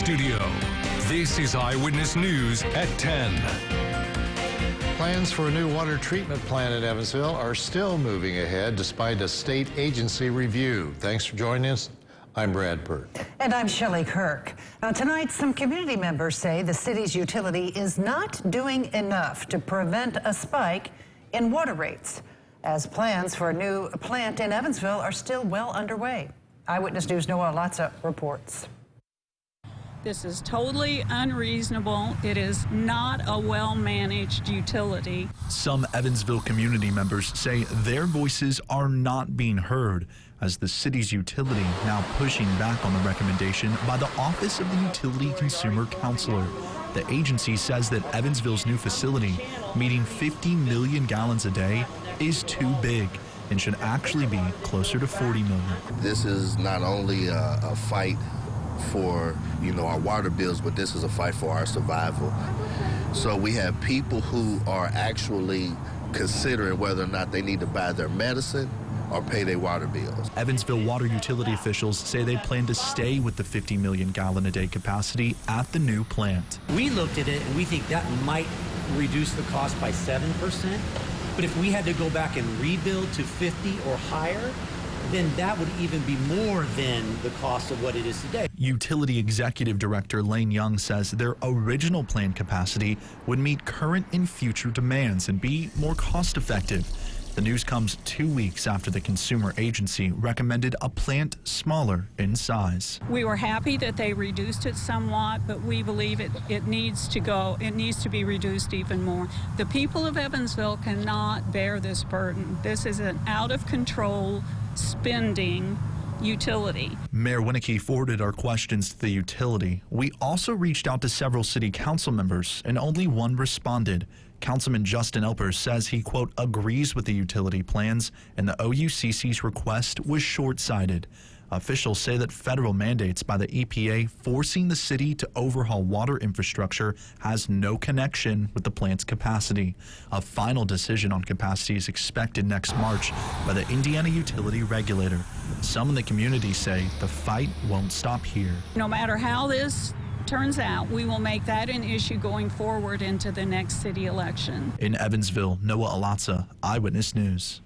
studio. This is Eyewitness News at 10. Plans for a new water treatment plant in Evansville are still moving ahead despite a state agency review. Thanks for joining us. I'm Brad Pert. And I'm Shelley Kirk. Now tonight, some community members say the city's utility is not doing enough to prevent a spike in water rates, as plans for a new plant in Evansville are still well underway. Eyewitness News' Noah Latza reports. This is totally unreasonable. It is not a well-managed utility. Some Evansville community members say their voices are not being heard, as the city's utility now pushing back on the recommendation by the Office of the Utility Consumer Counselor. The agency says that Evansville's new facility, meeting 50 million gallons a day, is too big and should actually be closer to 40 million. This is not only a fight for, our water bills, but this is a fight for our survival. So we have people who are actually considering whether or not they need to buy their medicine or pay their water bills. Evansville water utility officials say they plan to stay with the 50 million gallon a day capacity at the new plant. We looked at it and we think that might reduce the cost by 7%. But if we had to go back and rebuild to 50 or higher, then that would even be more than the cost of what it is today. Utility Executive Director Lane Young says their original plant capacity would meet current and future demands and be more cost effective. The news comes 2 weeks after the consumer agency recommended a plant smaller in size. We were happy that they reduced it somewhat, but we believe it needs to be reduced even more. The people of Evansville cannot bear this burden. This is an out of control spending utility. Mayor Winnicky forwarded our questions to the utility. We also reached out to several city council members and only one responded. Councilman Justin Elpers says he, quote, agrees with the utility plans and the OUCC's request was short-sighted. Officials say that federal mandates by the EPA forcing the city to overhaul water infrastructure has no connection with the plant's capacity. A final decision on capacity is expected next March by the Indiana utility regulator. Some in the community say the fight won't stop here. No matter how this turns out, we will make that an issue going forward into the next city election. In Evansville, Noah Latza, Eyewitness News.